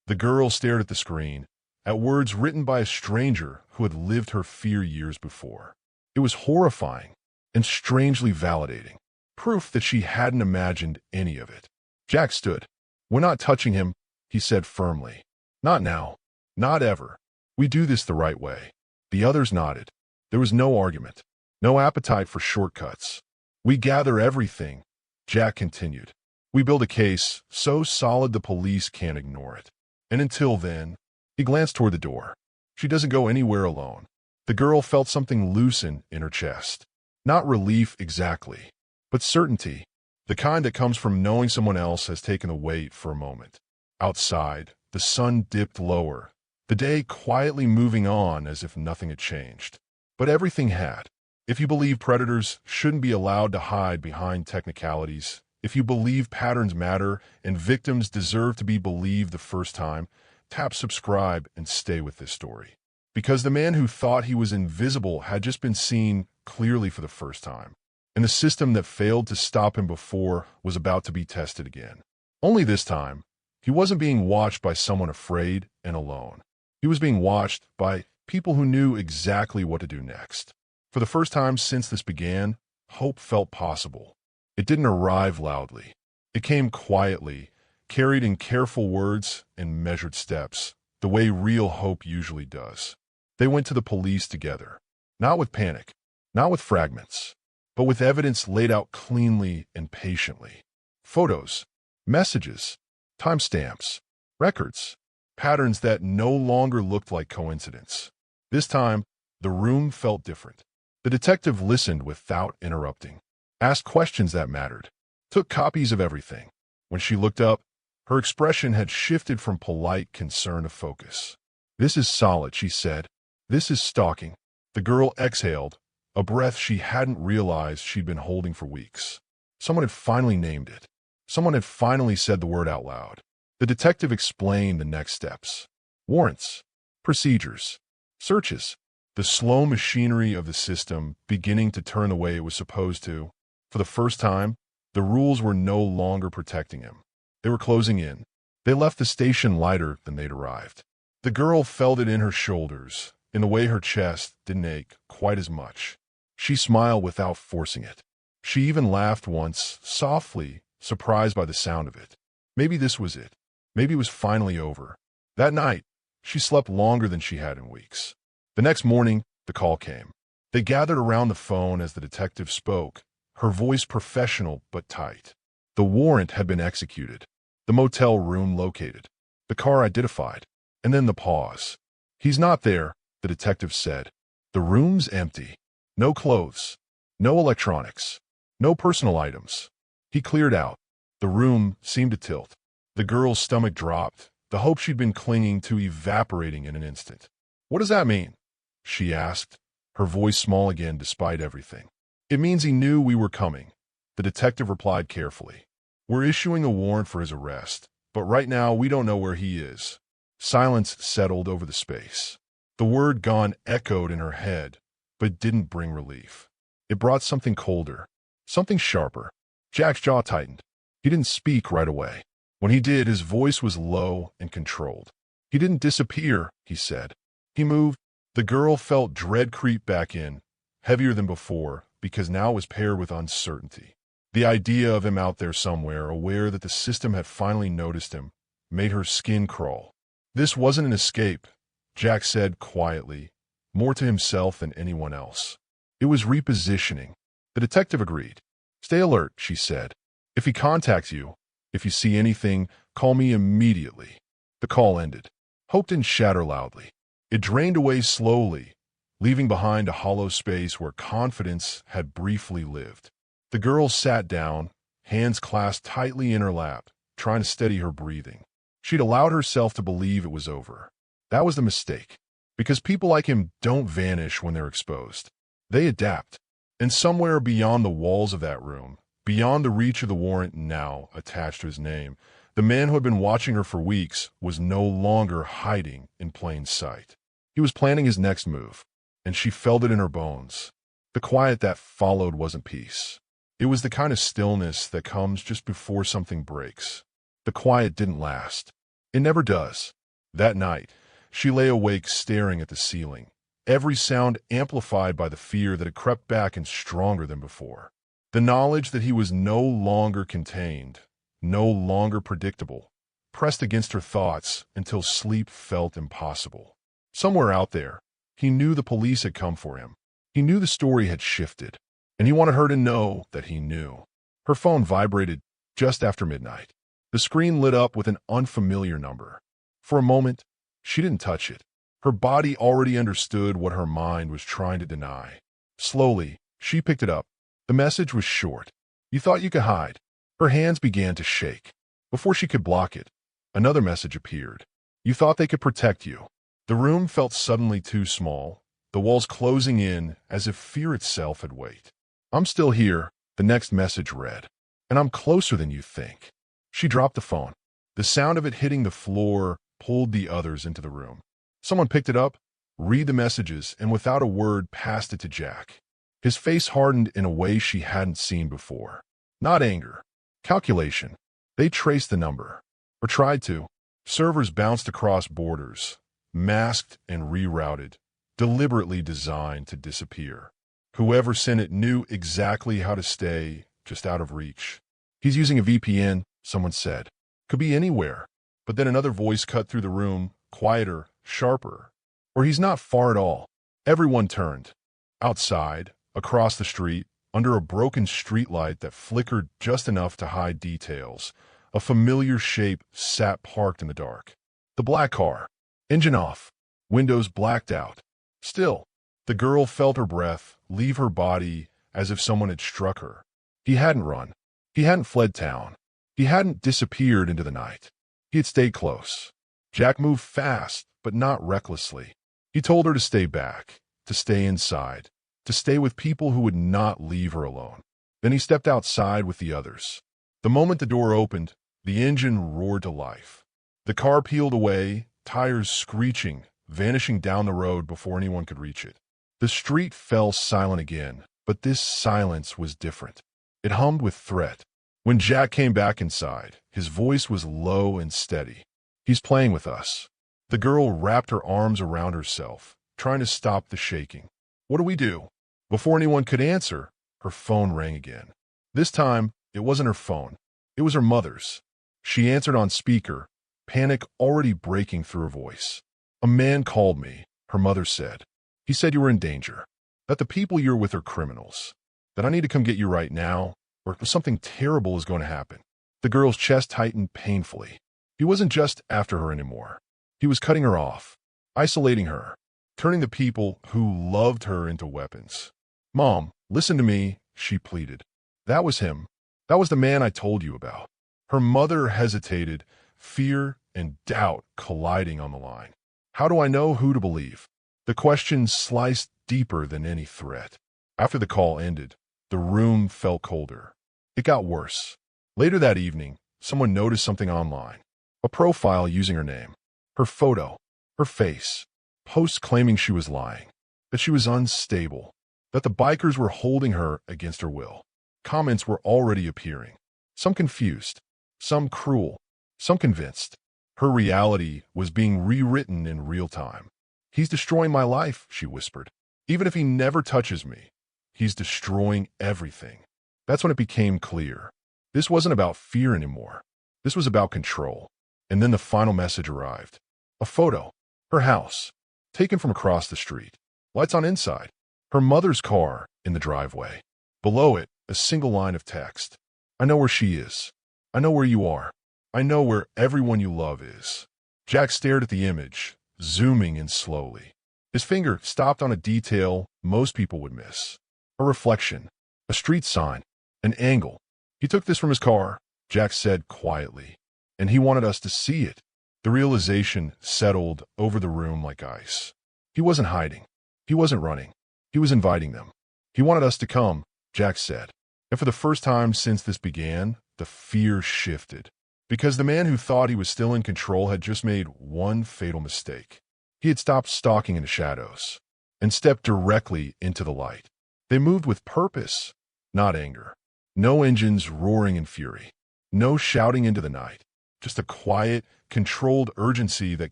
The girl stared at the screen, at words written by a stranger who had lived her fear years before. It was horrifying and strangely validating, proof that she hadn't imagined any of it. Jack stood. "We're not touching him," he said firmly. "Not now. Not ever. We do this the right way." The others nodded. There was no argument, no appetite for shortcuts. "We gather everything," Jack continued. "We build a case so solid the police can't ignore it. And until then," he glanced toward the door. "She doesn't go anywhere alone." The girl felt something loosen in her chest. Not relief exactly, but certainty. The kind that comes from knowing someone else has taken the weight for a moment. Outside, the sun dipped lower, the day quietly moving on as if nothing had changed. But everything had. If you believe predators shouldn't be allowed to hide behind technicalities, if you believe patterns matter and victims deserve to be believed the first time, tap subscribe and stay with this story. Because the man who thought he was invisible had just been seen clearly for the first time. And the system that failed to stop him before was about to be tested again. Only this time, he wasn't being watched by someone afraid and alone. He was being watched by people who knew exactly what to do next. For the first time since this began, hope felt possible. It didn't arrive loudly. It came quietly, carried in careful words and measured steps, the way real hope usually does. They went to the police together, not with panic, not with fragments, but with evidence laid out cleanly and patiently. Photos, messages, timestamps, records, patterns that no longer looked like coincidence. This time, the room felt different. The detective listened without interrupting, asked questions that mattered, took copies of everything. When she looked up, her expression had shifted from polite concern to focus. "This is solid," she said. "This is stalking." The girl exhaled, a breath she hadn't realized she'd been holding for weeks. Someone had finally named it. Someone had finally said the word out loud. The detective explained the next steps. Warrants, procedures, searches, the slow machinery of the system beginning to turn the way it was supposed to. For the first time, the rules were no longer protecting him. They were closing in. They left the station lighter than they'd arrived. The girl felt it in her shoulders, in the way her chest didn't ache quite as much. She smiled without forcing it. She even laughed once, softly, surprised by the sound of it. Maybe this was it. Maybe it was finally over. That night, she slept longer than she had in weeks. The next morning, the call came. They gathered around the phone as the detective spoke, her voice professional but tight. The warrant had been executed. The motel room located. The car identified. And then the pause. "He's not there," the detective said. "The room's empty. No clothes. No electronics. No personal items." He cleared out. The room seemed to tilt. The girl's stomach dropped, the hope she'd been clinging to evaporating in an instant. "What does that mean?" she asked, her voice small again despite everything. "It means he knew we were coming," the detective replied carefully. "We're issuing a warrant for his arrest, but right now we don't know where he is." Silence settled over the space. The word gone echoed in her head, but didn't bring relief. It brought something colder, something sharper. Jack's jaw tightened. He didn't speak right away. When he did, his voice was low and controlled. "He didn't disappear," he said. "He moved." The girl felt dread creep back in, heavier than before, because now it was paired with uncertainty. The idea of him out there somewhere, aware that the system had finally noticed him, made her skin crawl. "This wasn't an escape," Jack said quietly, more to himself than anyone else. "It was repositioning." The detective agreed. "Stay alert," she said. "If he contacts you, if you see anything, call me immediately." The call ended. Hope didn't shatter loudly. It drained away slowly, leaving behind a hollow space where confidence had briefly lived. The girl sat down, hands clasped tightly in her lap, trying to steady her breathing. She'd allowed herself to believe it was over. That was the mistake. Because people like him don't vanish when they're exposed. They adapt. And somewhere beyond the walls of that room, beyond the reach of the warrant now attached to his name, The man who had been watching her for weeks was no longer hiding in plain sight. He was planning his next move, and she felt it in her bones. The quiet that followed wasn't peace. It was the kind of stillness that comes just before something breaks. The quiet didn't last. It never does. That night, she lay awake staring at the ceiling, every sound amplified by the fear that had crept back and stronger than before. The knowledge that he was no longer contained, no longer predictable, pressed against her thoughts until sleep felt impossible. Somewhere out there, he knew the police had come for him. He knew the story had shifted, and he wanted her to know that he knew. Her phone vibrated just after midnight. The screen lit up with an unfamiliar number. For a moment, she didn't touch it. Her body already understood what her mind was trying to deny. Slowly, she picked it up. The message was short. "You thought you could hide." Her hands began to shake. Before she could block it, another message appeared. "You thought they could protect you." The room felt suddenly too small, the walls closing in as if fear itself had weight. "I'm still here," the next message read, "and I'm closer than you think." She dropped the phone. The sound of it hitting the floor pulled the others into the room. Someone picked it up, read the messages, and without a word passed it to Jack. His face hardened in a way she hadn't seen before. Not anger. Calculation. They traced the number. Or tried to. Servers bounced across borders, masked and rerouted, deliberately designed to disappear. Whoever sent it knew exactly how to stay just out of reach. "He's using a VPN," someone said. "Could be anywhere." But then another voice cut through the room, quieter, sharper. "Or he's not far at all." Everyone turned. Outside, across the street, under a broken streetlight that flickered just enough to hide details, a familiar shape sat parked in the dark. The black car. Engine off. Windows blacked out. Still, the girl felt her breath leave her body as if someone had struck her. He hadn't run. He hadn't fled town. He hadn't disappeared into the night. He had stayed close. Jack moved fast, but not recklessly. He told her to stay back, to stay inside, to stay with people who would not leave her alone. Then he stepped outside with the others. The moment the door opened, the engine roared to life. The car peeled away, tires screeching, vanishing down the road before anyone could reach it. The street fell silent again, but this silence was different. It hummed with threat. When Jack came back inside, his voice was low and steady. "He's playing with us." The girl wrapped her arms around herself, trying to stop the shaking. "What do we do?" Before anyone could answer, her phone rang again. This time, it wasn't her phone. It was her mother's. She answered on speaker, panic already breaking through her voice. "A man called me," her mother said. "He said you were in danger, that the people you're with are criminals, that I need to come get you right now, or something terrible is going to happen." The girl's chest tightened painfully. He wasn't just after her anymore. He was cutting her off, isolating her, turning the people who loved her into weapons. "Mom, listen to me," she pleaded. "That was him. That was the man I told you about." Her mother hesitated, fear and doubt colliding on the line. How do I know who to believe? The question sliced deeper than any threat. After the call ended, the room felt colder. It got worse. Later that evening, someone noticed something online. A profile using her name, her photo, her face. Posts claiming she was lying, that she was unstable, that the bikers were holding her against her will. Comments were already appearing. Some confused, some cruel, some convinced. Her reality was being rewritten in real time. "He's destroying my life," she whispered. "Even if he never touches me, he's destroying everything." That's when it became clear. This wasn't about fear anymore. This was about control. And then the final message arrived. A photo. Her house. Taken from across the street. Lights on inside. Her mother's car in the driveway. Below it, a single line of text. "I know where she is. I know where you are. I know where everyone you love is." Jack stared at the image, zooming in slowly. His finger stopped on a detail most people would miss. A reflection. A street sign. An angle. "He took this from his car," Jack said quietly, "and he wanted us to see it." The realization settled over the room like ice. He wasn't hiding. He wasn't running. He was inviting them. "He wanted us to come," Jack said. And for the first time since this began, the fear shifted. Because the man who thought he was still in control had just made one fatal mistake. He had stopped stalking in the shadows and stepped directly into the light. They moved with purpose, not anger. No engines roaring in fury. No shouting into the night. Just a quiet, controlled urgency that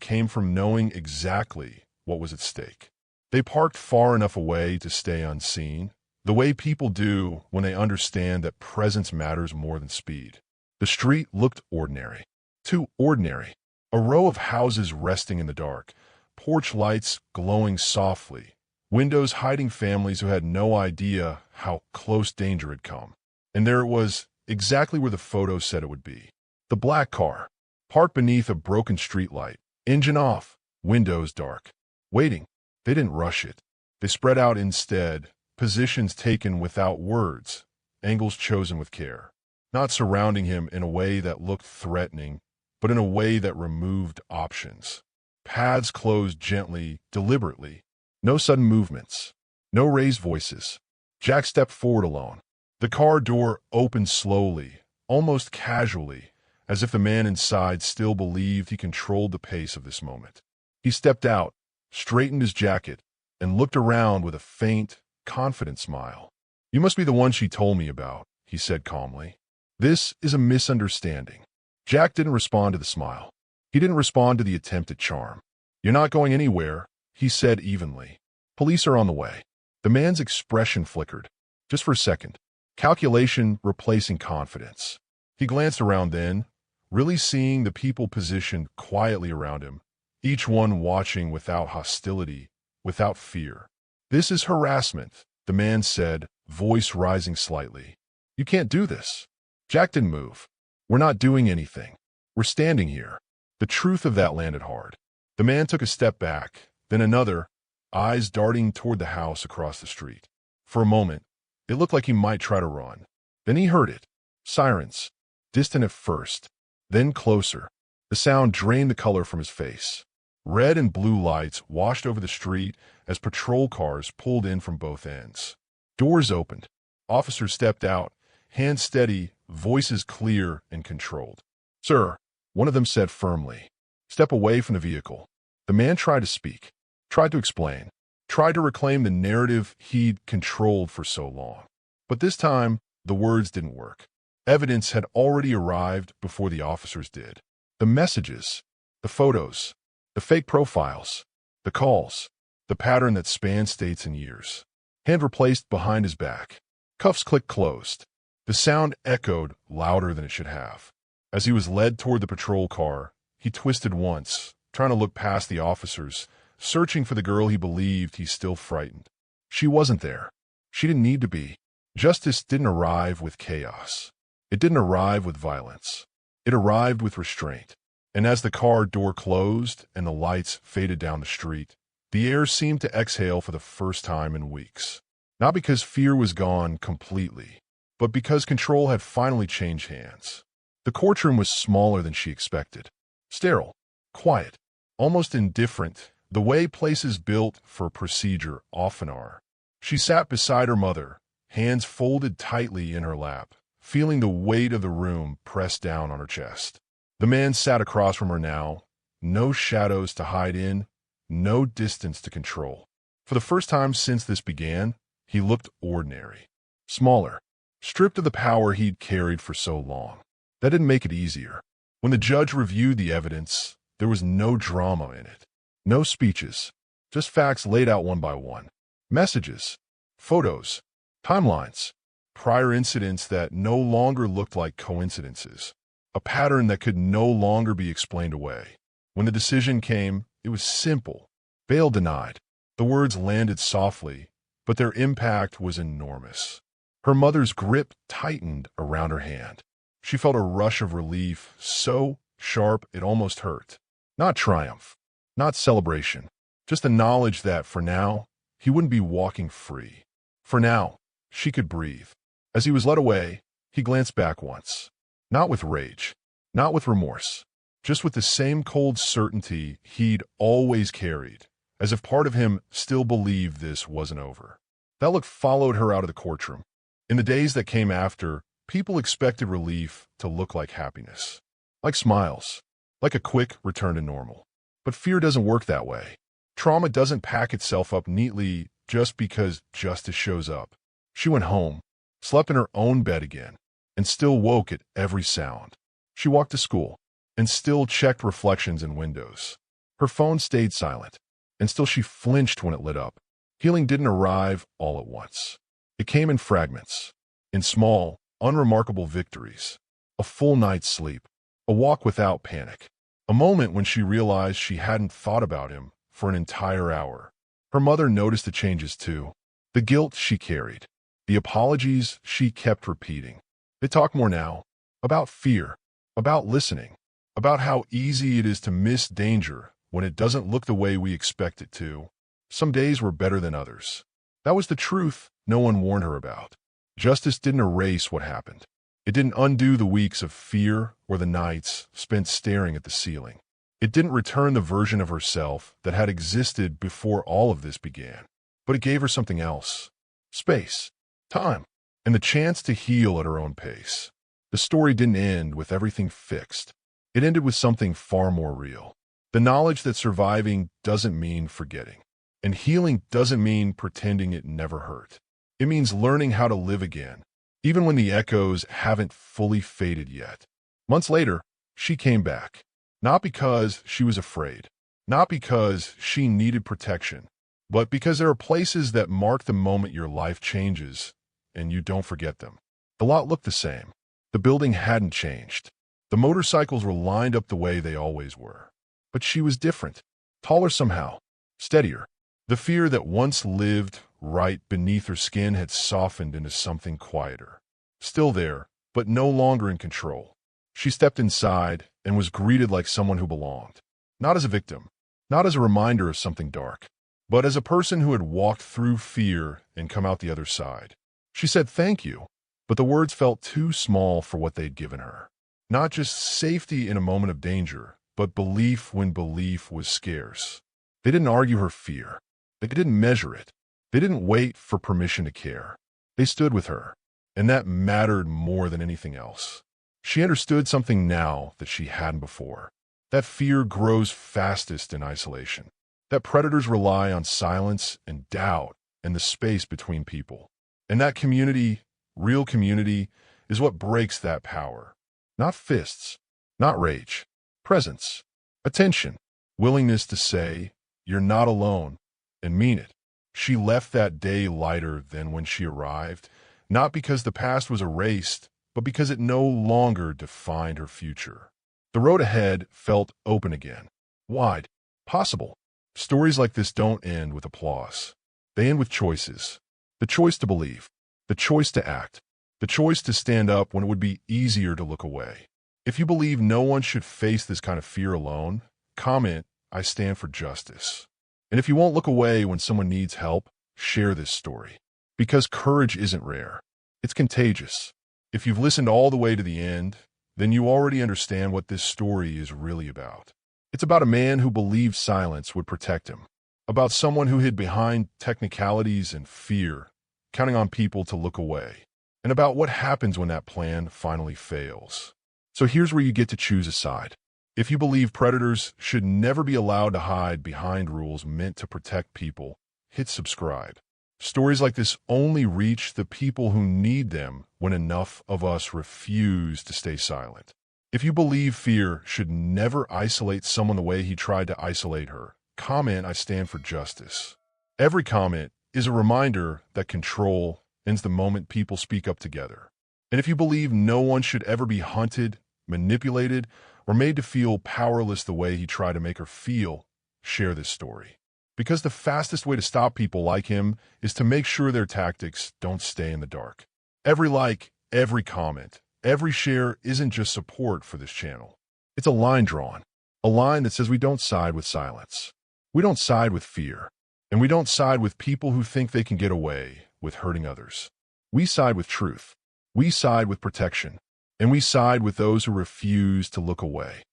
came from knowing exactly what was at stake. They parked far enough away to stay unseen, the way people do when they understand that presence matters more than speed. The street looked ordinary. Too ordinary. A row of houses resting in the dark, porch lights glowing softly, windows hiding families who had no idea how close danger had come. And there it was, exactly where the photo said it would be. The black car, parked beneath a broken streetlight, engine off, windows dark. Waiting. They didn't rush it. They spread out instead, positions taken without words, angles chosen with care. Not surrounding him in a way that looked threatening, but in a way that removed options. Paths closed gently, deliberately. No sudden movements. No raised voices. Jack stepped forward alone. The car door opened slowly, almost casually, as if the man inside still believed he controlled the pace of this moment. He stepped out, straightened his jacket, and looked around with a faint, confident smile. "You must be the one she told me about," he said calmly. "This is a misunderstanding." Jack didn't respond to the smile. He didn't respond to the attempt at charm. "You're not going anywhere," he said evenly. "Police are on the way." The man's expression flickered. Just for a second. Calculation replacing confidence. He glanced around then, really seeing the people positioned quietly around him, each one watching without hostility, without fear. "This is harassment," the man said, voice rising slightly. "You can't do this." Jack didn't move. "We're not doing anything. We're standing here." The truth of that landed hard. The man took a step back, then another, eyes darting toward the house across the street. For a moment, it looked like he might try to run. Then he heard it. Sirens. Distant at first, then closer. The sound drained the color from his face. Red and blue lights washed over the street as patrol cars pulled in from both ends. Doors opened. Officers stepped out, hands steady, voices clear and controlled. "Sir," one of them said firmly. "Step away from the vehicle." The man tried to speak, tried to explain, tried to reclaim the narrative he'd controlled for so long. But this time, the words didn't work. Evidence had already arrived before the officers did. The messages, the photos, the fake profiles, the calls, the pattern that spanned states and years. Hand replaced behind his back. Cuffs clicked closed. The sound echoed louder than it should have. As he was led toward the patrol car, he twisted once, trying to look past the officers, searching for the girl he believed he still frightened. She wasn't there. She didn't need to be. Justice didn't arrive with chaos. It didn't arrive with violence. It arrived with restraint. And as the car door closed and the lights faded down the street, the air seemed to exhale for the first time in weeks. Not because fear was gone completely, but because control had finally changed hands. The courtroom was smaller than she expected. Sterile, quiet, almost indifferent, the way places built for procedure often are. She sat beside her mother, hands folded tightly in her lap, feeling the weight of the room pressed down on her chest. The man sat across from her now, no shadows to hide in, no distance to control. For the first time since this began, he looked ordinary. Smaller, stripped of the power he'd carried for so long. That didn't make it easier. When the judge reviewed the evidence, there was no drama in it. No speeches, just facts laid out one by one. Messages, photos, timelines, prior incidents that no longer looked like coincidences. A pattern that could no longer be explained away. When the decision came, it was simple. Bail denied. The words landed softly, but their impact was enormous. Her mother's grip tightened around her hand. She felt a rush of relief, so sharp it almost hurt. Not triumph, not celebration, just the knowledge that, for now, he wouldn't be walking free. For now, she could breathe. As he was led away, he glanced back once. Not with rage, not with remorse, just with the same cold certainty he'd always carried, as if part of him still believed this wasn't over. That look followed her out of the courtroom. In the days that came after, people expected relief to look like happiness. like smiles, like a quick return to normal. But fear doesn't work that way. Trauma doesn't pack itself up neatly just because justice shows up. She went home, slept in her own bed again, and still woke at every sound. She walked to school, and still checked reflections in windows. Her phone stayed silent, and still she flinched when it lit up. Healing didn't arrive all at once. It came in fragments, in small, unremarkable victories. A full night's sleep, a walk without panic, a moment when she realized she hadn't thought about him for an entire hour. Her mother noticed the changes too. The guilt she carried, the apologies she kept repeating. They talk more now, about fear, about listening, about how easy it is to miss danger when it doesn't look the way we expect it to. Some days were better than others. That was the truth no one warned her about. Justice didn't erase what happened. It didn't undo the weeks of fear or the nights spent staring at the ceiling. It didn't return the version of herself that had existed before all of this began. But it gave her something else. Space, time, and the chance to heal at her own pace. The story didn't end with everything fixed. It ended with something far more real. The knowledge that surviving doesn't mean forgetting. And healing doesn't mean pretending it never hurt. It means learning how to live again, even when the echoes haven't fully faded yet. Months later, she came back. Not because she was afraid, not because she needed protection, but because there are places that mark the moment your life changes, and you don't forget them. The lot looked the same. The building hadn't changed. The motorcycles were lined up the way they always were. But she was different, taller somehow, steadier. The fear that once lived right beneath her skin had softened into something quieter. Still there, but no longer in control. She stepped inside and was greeted like someone who belonged. Not as a victim, not as a reminder of something dark, but as a person who had walked through fear and come out the other side. She said thank you, but the words felt too small for what they'd given her. Not just safety in a moment of danger, but belief when belief was scarce. They didn't argue her fear. They didn't measure it. They didn't wait for permission to care. They stood with her, and that mattered more than anything else. She understood something now that she hadn't before. That fear grows fastest in isolation. That predators rely on silence and doubt and the space between people. And that community, real community, is what breaks that power. Not fists, not rage. Presence, attention, willingness to say, you're not alone, and mean it. She left that day lighter than when she arrived, not because the past was erased, but because it no longer defined her future. The road ahead felt open again, wide, possible. Stories like this don't end with applause. They end with choices. The choice to believe, the choice to act, the choice to stand up when it would be easier to look away. If you believe no one should face this kind of fear alone, comment, I stand for justice. And if you won't look away when someone needs help, share this story. Because courage isn't rare. It's contagious. If you've listened all the way to the end, then you already understand what this story is really about. It's about a man who believed silence would protect him. About someone who hid behind technicalities and fear, counting on people to look away. And about what happens when that plan finally fails. So here's where you get to choose a side. If you believe predators should never be allowed to hide behind rules meant to protect people, hit subscribe. Stories like this only reach the people who need them when enough of us refuse to stay silent. If you believe fear should never isolate someone the way he tried to isolate her, comment, I stand for justice. Every comment is a reminder that control ends the moment people speak up together. And if you believe no one should ever be hunted, manipulated, or made to feel powerless the way he tried to make her feel, share this story. Because the fastest way to stop people like him is to make sure their tactics don't stay in the dark. Every like, every comment, every share isn't just support for this channel. It's a line drawn. A line that says we don't side with silence. We don't side with fear. And we don't side with people who think they can get away with hurting others. We side with truth. We side with protection. And we side with those who refuse to look away.